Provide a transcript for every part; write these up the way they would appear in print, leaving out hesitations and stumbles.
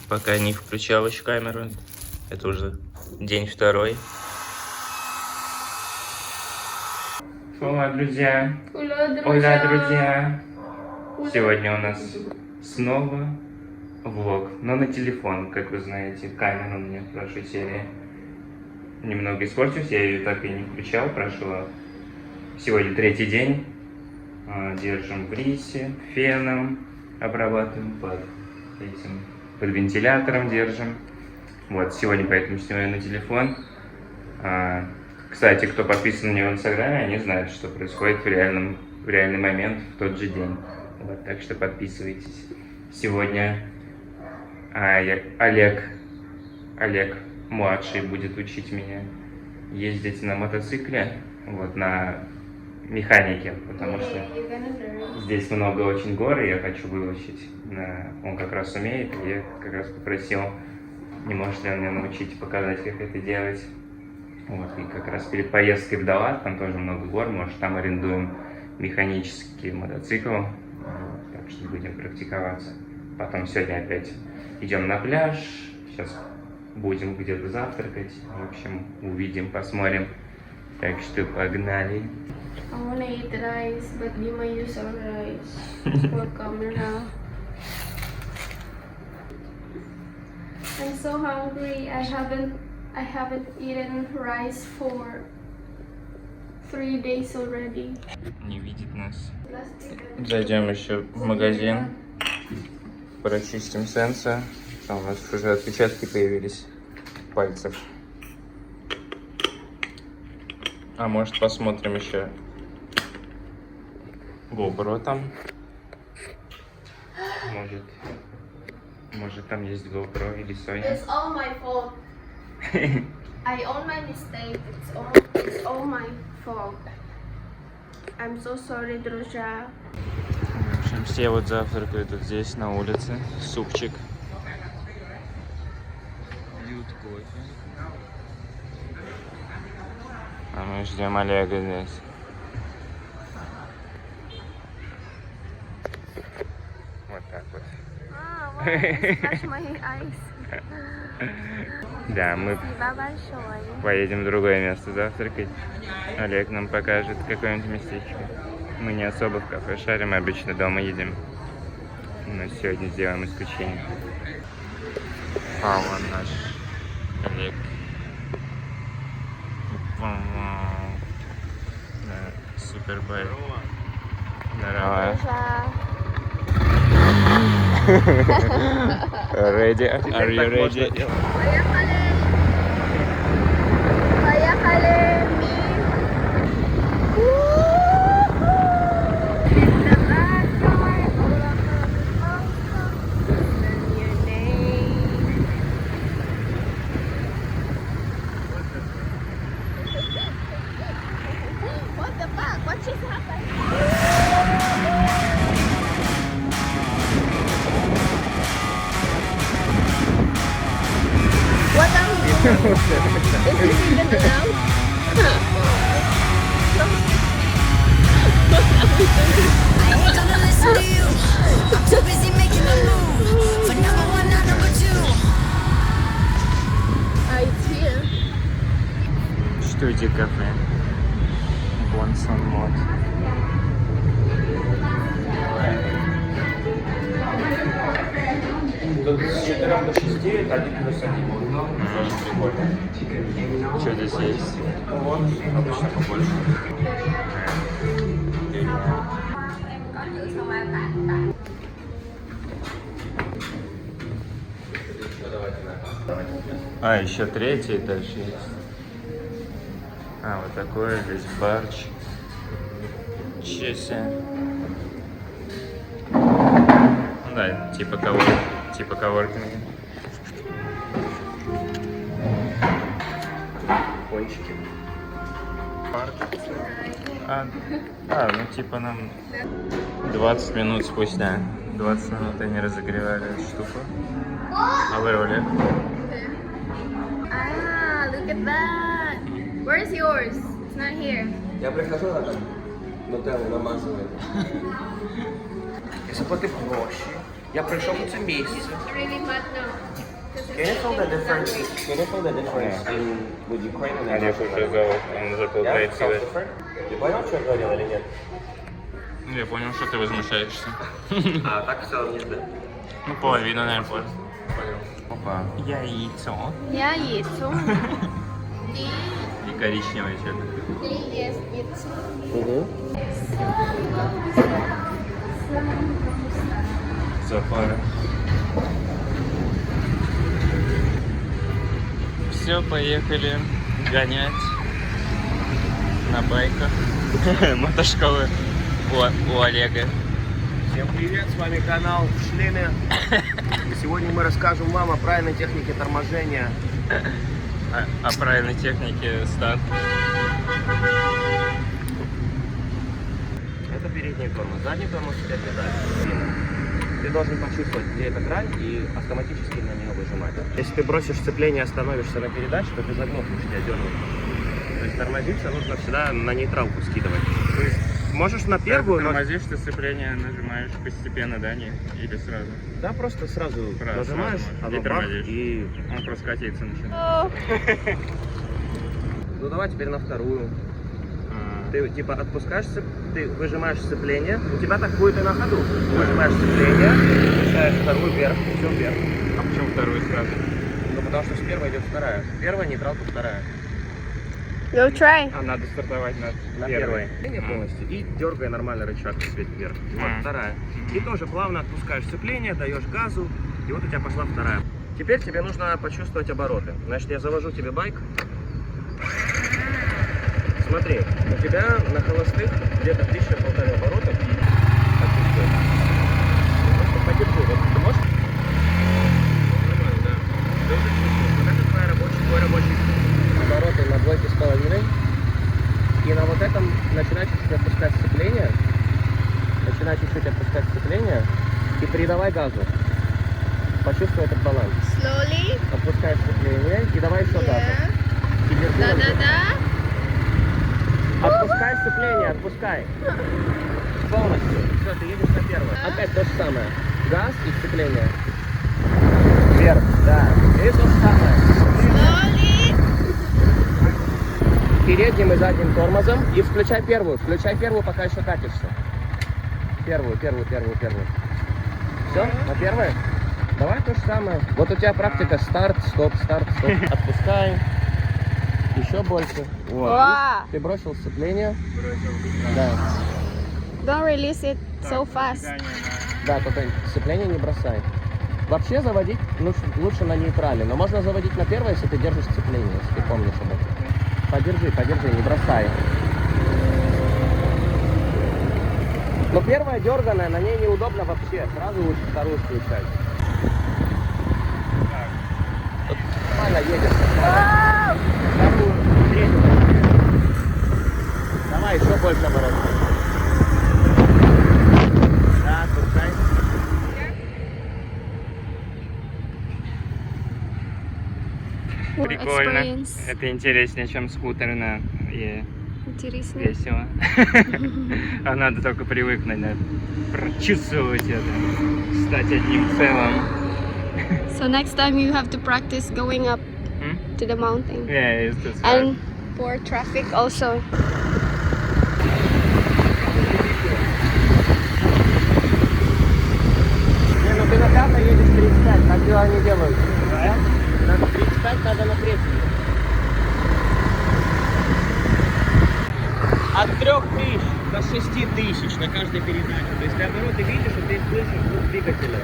Пока не включал еще камеру. Это уже день второй. Hola, друзья! Hola, друзья! Сегодня у нас снова влог, но на телефон, как вы знаете. Камера у меня в прошлой серии немного испортилась, я ее так и не включал. Прошло сегодня третий день. Держим в рисе, феном обрабатываем под вентилятором держим. Вот, сегодня поэтому снимаю на телефон. Кстати, кто подписан на него в Инстаграме, они знают, что происходит в реальный момент, в тот же день. Вот, так что подписывайтесь. Сегодня Олег младший будет учить меня ездить на мотоцикле, вот, на механике, потому что здесь много очень гор, и я хочу выучить. Он как раз умеет, и я как раз попросил, не может ли он меня научить, показать, как это делать. Вот, и как раз перед поездкой в Далат, там тоже много гор, может, там арендуем механический мотоцикл, вот, так что будем практиковаться. Потом сегодня опять идем на пляж, сейчас будем где-то завтракать, в общем, увидим, посмотрим. Так что погнали. I wanna eat rice, but you might use some rice for camera. I'm so hungry. I haven't eaten rice for 3 days already. Не видит нас. Зайдем еще в магазин, прочистим сенсор. Там у нас уже отпечатки появились пальцев. А может, посмотрим еще гопро там. Может там есть гопро или Соня. It's all my fault. I own my mistake. It's all my fault. I'm so sorry, друзья. В общем, все вот завтракают вот здесь, на улице. Супчик. Пьют кофе. А мы ждем Олега здесь. Вот так вот. Scratch my eyes. Да, мы поедем в другое место завтракать. Олег нам покажет какое-нибудь местечко. Мы не особо в кафе шарим, мы обычно дома едим. Но сегодня сделаем исключение. А вон наш Олег. Да, супер байк. Здорово. Ready? Are you ready? Поехали! What the fuck? What just happened? What are we doing? Is this even allowed? I ain't gonna listen to you. I'm too busy making a move for number one, not number two. It's here. Студия кафе. Бонсон мод. Тут с 4 до 6, 1 плюс 1. Прикольно. Что здесь есть? Вот, обычно побольше. А, еще третий этаж есть. А, вот такой здесь барч. Чеся. Ну да, типа коворкинга. Пончики. Парк. Ну типа нам 20 минут спустя. 20 минут они разогревали эту штуку. А вы Олег? Look at that. Where's yours? It's not here. Я прихожу, она там нутеллу намазывает. Я заплатив гроші. Я прийшов у це місце. It's really bad now. Can you tell the difference? Can you tell the difference in with Ukraine and Олег уже зовут, он Yeah, заполняет sounds себя. different. Ты понял, что я говорил или нет? Я понял, что ты возмущаешься. А так все нет, да? Ну, половину, наверное, понял. Опа. Яйцо. Яйцо. И коричневое что-то. Yes, it's. Угу. Запара. Все, поехали гонять на байках. Мотошколы у Олега. Всем привет, с вами канал Шлемы. Сегодня мы расскажем вам о правильной технике торможения. О правильной технике старт. Это передний тормоз, задний тормоз у тебя педаль. Ты должен почувствовать, где эта грань, и автоматически на нее выжимать. Если ты бросишь сцепление и остановишься на передаче, то ты заглохнешь, тебя дернут. То есть тормозиться нужно всегда на нейтралку скидывать. То есть можешь на первую, но... Тормозишь, ты сцепление нажимаешь постепенно, да, не? Или сразу? Да, просто сразу нажимаешь, сразу, оно и бах, тормозишь. и... Он просто катиться начинает. Ну давай теперь на вторую. Ты типа отпускаешь, ты выжимаешь сцепление, у тебя так будет и на ходу. Выжимаешь сцепление, включаешь вторую вверх, все вверх. А почему вторую сразу? Ну потому что с первой идет вторая. Первая нейтралка, вторая. Go try. А надо стартовать На первой. Сцепление полностью. И дергай нормально рычаг светит вверх. Вот вторая. И тоже плавно отпускаешь сцепление, даешь газу, и вот у тебя пошла вторая. Теперь тебе нужно почувствовать обороты. Значит, я завожу тебе байк. Смотри, у тебя на холостых где-то 1000-1500 оборотов. Почувствуй. Просто подержи. Вот ты можешь? Нормально, да. Ты уже чувствуешь. Вот это твой рабочий обороты на 2,5. И на вот этом начинай чуть-чуть отпускать сцепление. Начинай чуть-чуть отпускать сцепление. И придавай газу. Почувствуй этот баланс. Slowly. Отпускай сцепление и давай еще газу. Yeah. И держи вот это. Da. Отпускай сцепление, отпускай. Полностью. Все, ты едешь на первое. Опять то же самое. Газ и сцепление. Вверх, да. И то же самое. Slowly. Передним и задним тормозом. И включай первую. Включай первую, пока еще катишься. Первую. Все, на первое? Давай то же самое. Вот у тебя практика старт, стоп. Отпускай. Еще больше. Вот. Wow. Ты бросил сцепление. Да. Don't release it so fast. Да, только сцепление не бросай. Вообще заводить лучше на нейтрале, но можно заводить на первое, если ты держишь сцепление, если ты помнишь об этом. Подержи, не бросай. Но первая дерганая, на ней неудобно вообще. Сразу лучше вторую включать. Тут нормально едешь. Вторую, третью. Давай, еще больше оборотов. Да, отпускай. Прикольно. Experience. Это интереснее, чем скутер, и Интересно. весело. А надо только привыкнуть, надо прочувствовать это, стать одним целым. So next time you have to practice going up to the mountain. Yeah, it's And for traffic also. Не, ну ты на пятой едешь 35, так дела не делают. Надо 35, надо на третью. От 3000 до 6000 на каждой передаче. То есть ты обороты видишь, и ты слышишь звук двигателя.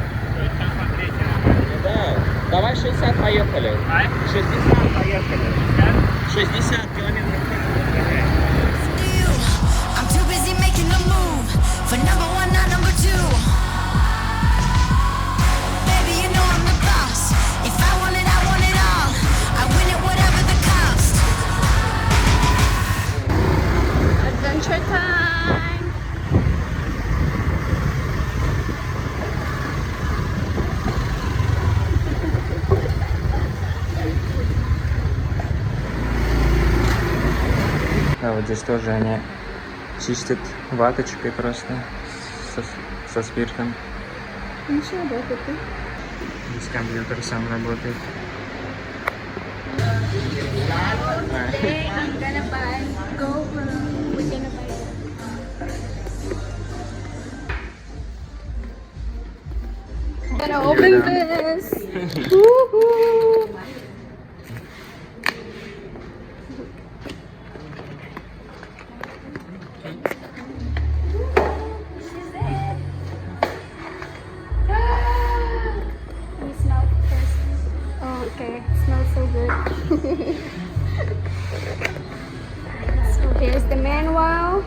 Ну да. Давай 60 поехали. 60 поехали. 60 километров в час. I'm too busy making a move for number one, not number two. Baby, you know I'm the boss. If I want it all. I win it whatever the cost. Adventure time. А вот здесь тоже они чистят ваточкой просто со спиртом. Ничего, да, ты. Здесь компьютер сам работает. Today I'm gonna buy GoPro. We're gonna buy that. Gonna open this. Woohoo! This is it. You smell it first. Oh, okay. It smells so good. So here's the manual.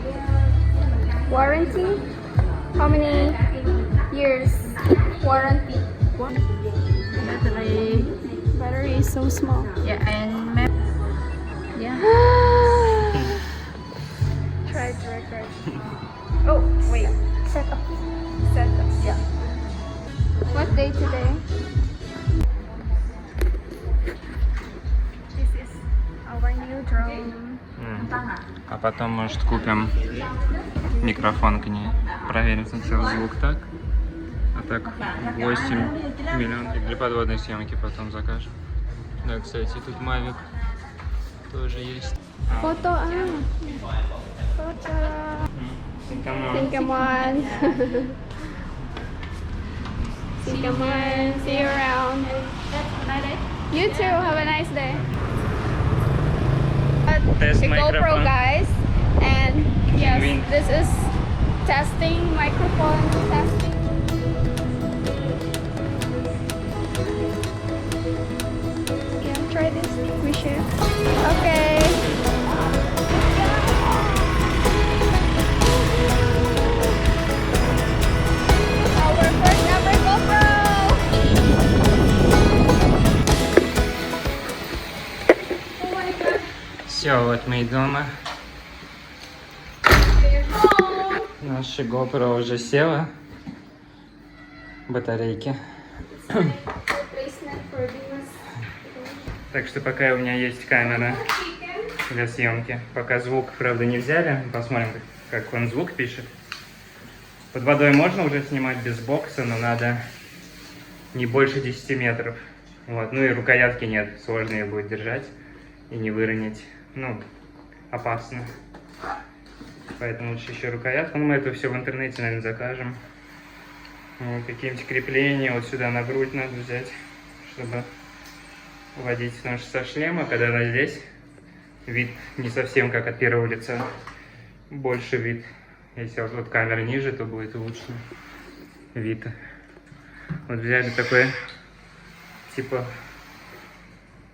Warranty. How many years warranty? Battery. Battery is so small. Yeah, and map. Yeah. Try. Oh, wait. Set up. Yeah. What day today? This is our new drone. А потом, может, купим микрофон к ней. Проверим сначала звук так. А так 8 миллионов. Для подводной съемки потом закажем. Да, кстати, тут Mavic тоже есть. Photo. Photo. Think come on. Think come on. See you around. You too. Have a nice day. Test The GoPro, microphone. guys, and yes, Win. this is testing microphone testing. Yeah, try this. We should. Okay. Our first ever GoPro. Oh my god. Все, вот мы и дома. Home. Наша GoPro уже села. Батарейки. Replacement for this. Так что пока у меня есть камера для съемки. Пока звук, правда, не взяли. Посмотрим, как он звук пишет. Под водой можно уже снимать без бокса, но надо не больше 10 метров. Вот. Ну и рукоятки нет, сложно ее будет держать и не выронить. Ну, опасно. Поэтому лучше еще рукоятку. Но мы это все в интернете, наверное, закажем. Вот, какие-нибудь крепления вот сюда на грудь надо взять, чтобы водить. Потому что со шлема, когда она здесь, вид не совсем как от первого лица. Больше вид. Если вот камера ниже, то будет лучше вид. Вот взяли такой, типа,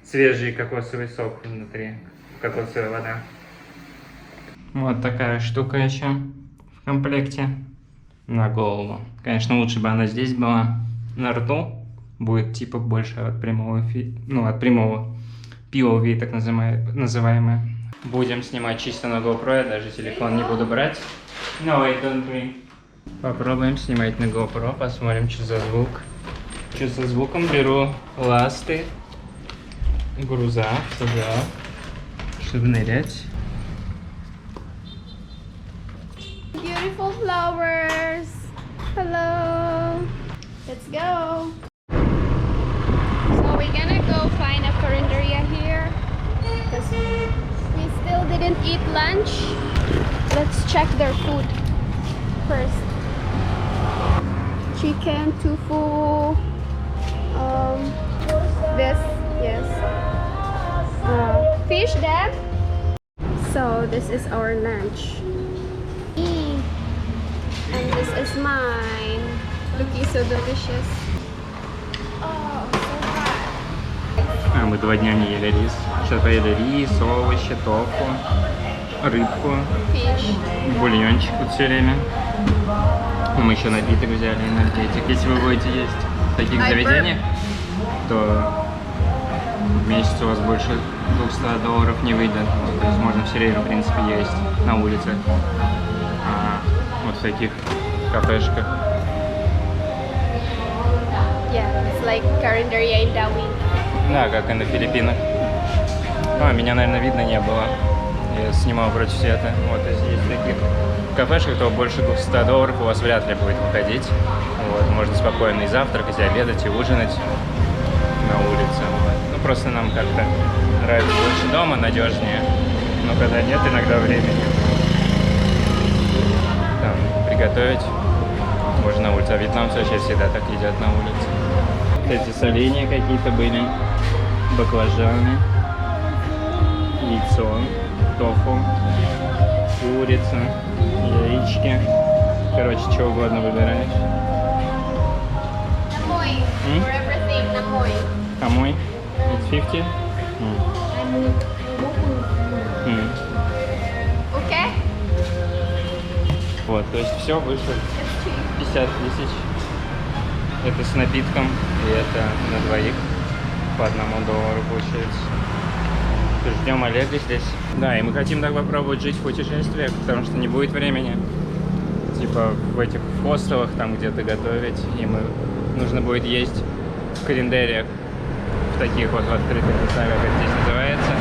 свежий кокосовый сок внутри. Кокосовая вода. Вот такая штука еще в комплекте на голову. Конечно, лучше бы она здесь была. На рту будет типа больше от прямого, от прямого POV, так называемое. Будем снимать чисто на GoPro, я даже телефон не буду брать. No, wait, don't we? Попробуем снимать на GoPro, посмотрим, что за звук. Что со звуком? Беру ласты, груза, сюда, чтобы нырять. Beautiful flowers. Hello. Let's go. So we're gonna go find a carinderia here because we still didn't eat lunch. Let's check their food first. Chicken, tofu, this, yes. Fish, Dad. So this is our lunch. And this is mine. Looking so delicious. Oh, so hot. А мы 2 дня не ели рис. Сейчас поели рис, овощи, тофу, рыбку, Fish. бульончик вот все время. Мы еще напиток взяли, энергетик. Если вы будете есть в таких заведениях, то в месяц у вас больше $200 не выйдет. Вот, то есть можно все время, в принципе, есть на улице. Вот в таких кафешках. Yeah, it's like carinderia in Darwin. Да, как и на Филиппинах. Меня, наверное, видно не было. Я снимал против света. Вот здесь таких кафешках, то больше $200 у вас вряд ли будет выходить. Вот, можно спокойно и завтракать, и обедать, и ужинать на улице. Вот. Ну, просто нам как-то нравится больше дома, надежнее. Но когда нет иногда времени, там, приготовить можно на улице. А вьетнамцы вообще всегда так едят на улице. Эти соленья какие-то были, баклажаны, яйцо, тофу, курица, яички. Короче, что угодно выбираешь. Namoy. For everything, namoy. Камой? It's 50? Okay? Вот, то есть все вышло 50 тысяч. Это с напитком, и это на двоих по $1 получается. Ждем Олега здесь. Да, и мы хотим так попробовать жить в путешествиях, потому что не будет времени. Типа в этих хостелах там где-то готовить, и нужно будет есть в календариях, в таких вот в открытых местах, как это здесь называется.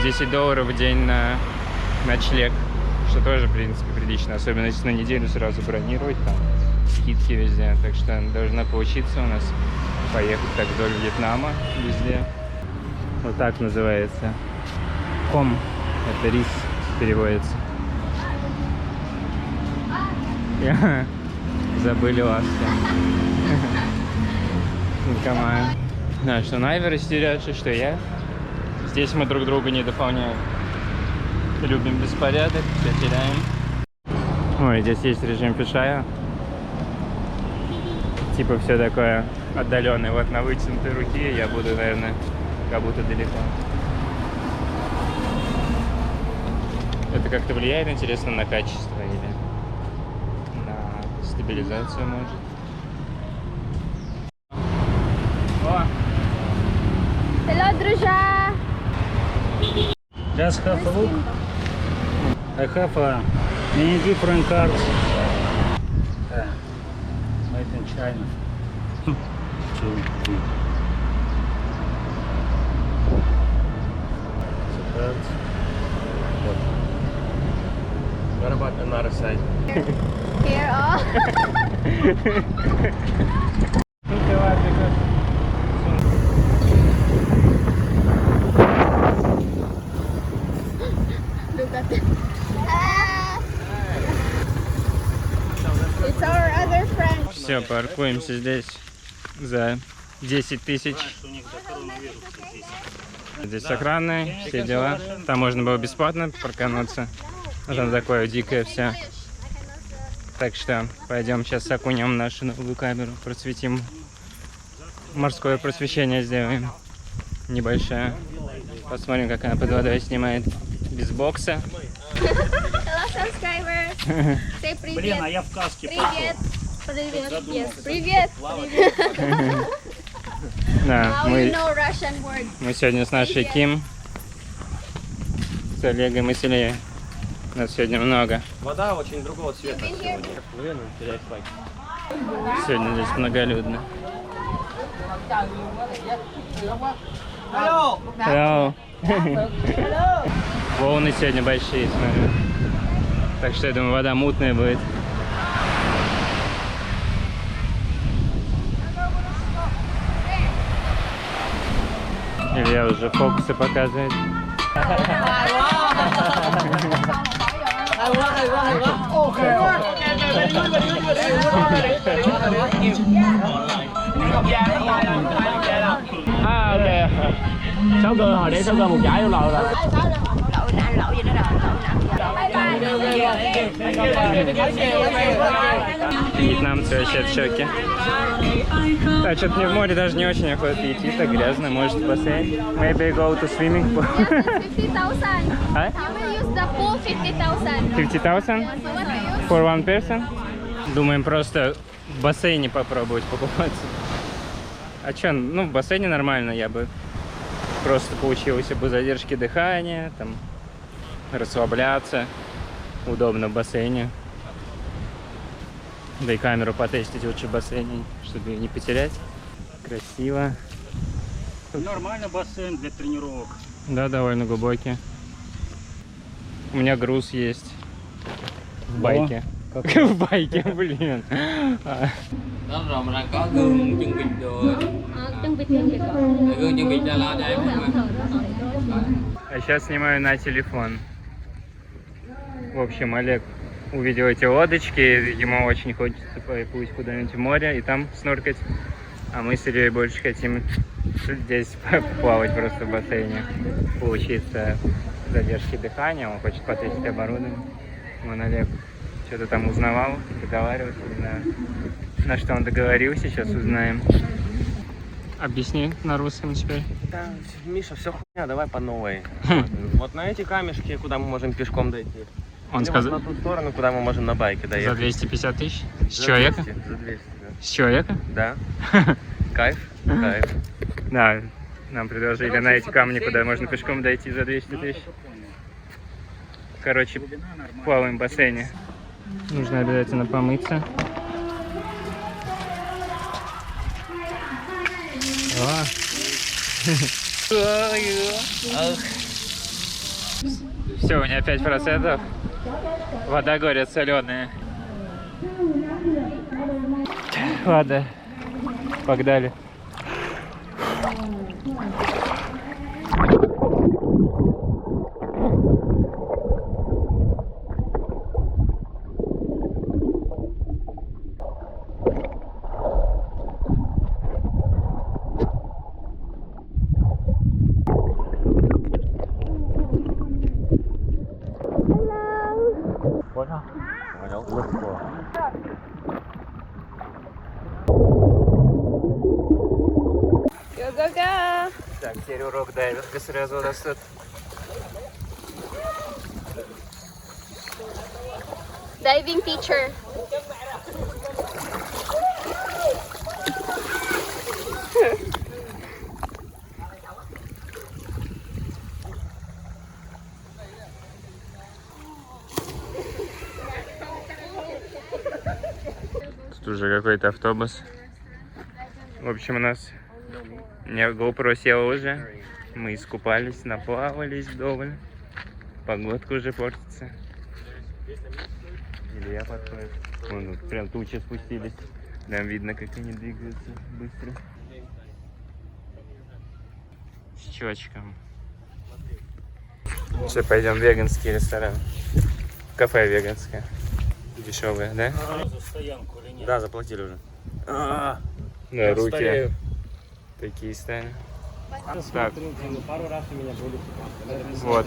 $10 в день на ночлег, что тоже, в принципе, прилично, особенно если на неделю сразу бронировать, там скидки везде, так что должна получиться у нас поехать так вдоль Вьетнама везде. Вот так называется. Ком, это рис переводится. Забыли ласки. Никомаю. Да, что Найви растеряется, что я. Здесь мы друг друга не дополняем. Любим беспорядок, все теряем. Ой, здесь есть режим фишая. Типа все такое отдаленное. Вот на вытянутой руке я буду, наверное, как будто далеко. Это как-то влияет, интересно, на качество или на стабилизацию, может? О! Hello, друзья! Just have a look. I have many different cards. Made in China. Cards. What about another side? Here, oh. Look at it. It's our other friend. Все, паркуемся здесь за 10 тысяч. Здесь охраны, все дела. Там можно было бесплатно паркануться. А там такое дикое все. Так что пойдем сейчас окунем нашу новую камеру, просветим. Морское просвещение сделаем. Небольшое. Посмотрим, как она под водой снимает. Без бокса. Hello, subscribers. Say Блин, а привет. я в каске. Привет. Привет. Yes. Привет. Привет. Да, Now you know Russian word. мы сегодня с нашей Ким, с Олегом и Селей. Нас сегодня много. Вода очень другого цвета You've been сегодня. Сегодня здесь многолюдно. Hello. Волны сегодня большие, смотрю. Так что я думаю, вода мутная будет. Илья уже фокусы показывает. À ok. 收據學你收據冇解都漏啦。 Вьетнамцы вообще в шоке. Да, что-то мне в море даже не очень охота идти, так грязно. Может, в бассейн? Maybe go to swimming pool. 50,000. А? You will use the pool 50,000. 50,000 You want to use? for one person? Думаем просто в бассейне попробовать покупаться. А что, ну в бассейне нормально, я бы просто поучился бы задержки дыхания, там, расслабляться. Удобно в бассейне. Да и камеру потестить лучше в бассейне, чтобы ее не потерять. Красиво. Нормально бассейн для тренировок. Да, довольно глубокий. У меня груз есть. В байке. Как В байке, блин. Đó rồi mình đang có gương chuẩn bị rồi. Chuẩn bị thêm gì cả? Gương chuẩn bị cho lo để em mà. А сейчас снимаю на телефон. В общем, Олег увидел эти лодочки, ему очень хочется поплыть куда-нибудь в море и там сноркать. А мы с Ильей больше хотим здесь плавать просто в бассейне, поучиться задержке дыхания, он хочет потестить оборудование. Вон Олег что-то там узнавал, договаривался, не знаю, на что он договорился, сейчас узнаем. Объясни на русском теперь. Да, Миша, все хуйня, давай по новой. Вот на эти камешки, куда мы можем пешком дойти. Он Или сказал, вот на ту сторону, куда мы можем на байке за доехать. 250 тысяч? С За человека? 200, за 200, С человека? да. Кайф, кайф. Да, нам предложили на эти камни, куда можно пешком дойти за 200 тысяч. Короче, плаваем в бассейне. Нужно обязательно помыться. Все, у меня 5%. Вода, говорят, соленая. Ладно, погнали. Легко. Go-go-go! Так, теперь урок дайвинга сразу растет. Diving teacher. Тут уже какой-то автобус. В общем, у нас гопро села уже. Мы искупались, наплавались вдоволь. Погодка уже портится. Или я подходит. Вон тут прям тучи спустились. Нам видно, как они двигаются быстро. С счетчиком. Сейчас пойдем в веганский ресторан. Кафе веганское. Дешевое, да? За стоянку или нет? Да, заплатили уже. Да, Я руки старею. такие стали. Так, Смотрю, пару раз у меня были. вот,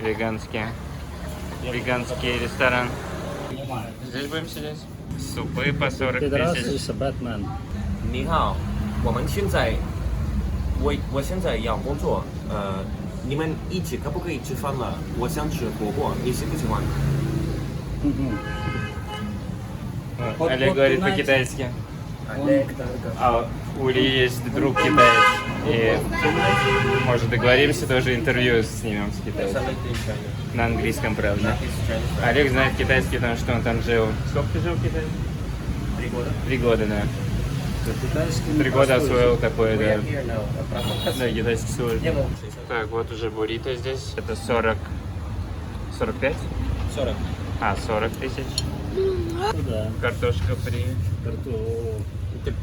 веганский ресторан. Здесь будем сидеть? Супы по 40 Пидорас тысяч. is a Batman. 你好，我们现在我现在要工作，你们一起可不可以吃饭了？我想吃火锅，你喜不喜欢？ Вот, Олег говорит по-китайски. А у Ильи есть друг китаец. И может договоримся, тоже интервью снимем с китайцем. На английском, правда. Олег знает китайский, потому что он там жил. Сколько ты жил в Китае? 3 года. 3 года, да. 3 года освоил такое, да. Да, китайский сложный. Так, вот уже буррито здесь. Это 40... 45? 40. А, 40 тысяч. Да. Картошка фри.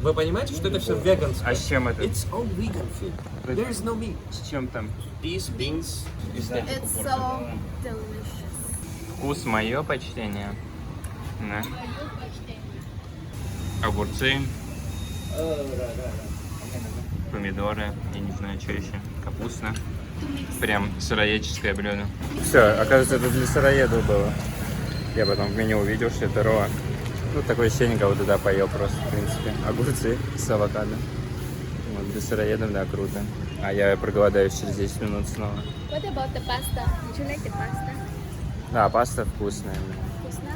Вы понимаете, что это все веганское? А с чем это? It's all vegan food. There is no meat. С чем там? These beans is the It's so delicious. Вкус мое почтение. Да. Огурцы. Помидоры. Я не знаю, что еще. Капуста. Прям сыроедческое блюдо. Все, оказывается, это для сыроедов было. Я потом в меню увидел, что это ро. Ну, такое ощущение, как вот туда поел просто, в принципе. Огурцы с авокадо. Вот, для сыроедов, да, круто. А я проголодаюсь через 10 минут снова. What about the pasta? Did you like the pasta? Да, паста вкусная. Вкусно?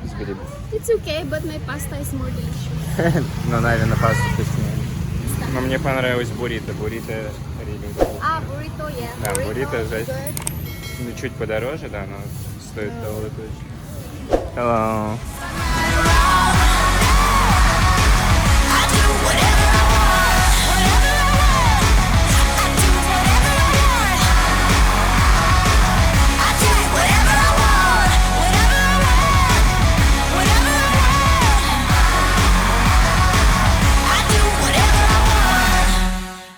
С грибом. It's okay, but my pasta is more delicious. Но, наверное, паста вкуснее. Но мне понравилось буррито. Буррито really вкусно. Ah, burrito, yeah. Да, буррито жесть. good. Ну, чуть подороже, да, но стоит того точно. Hello.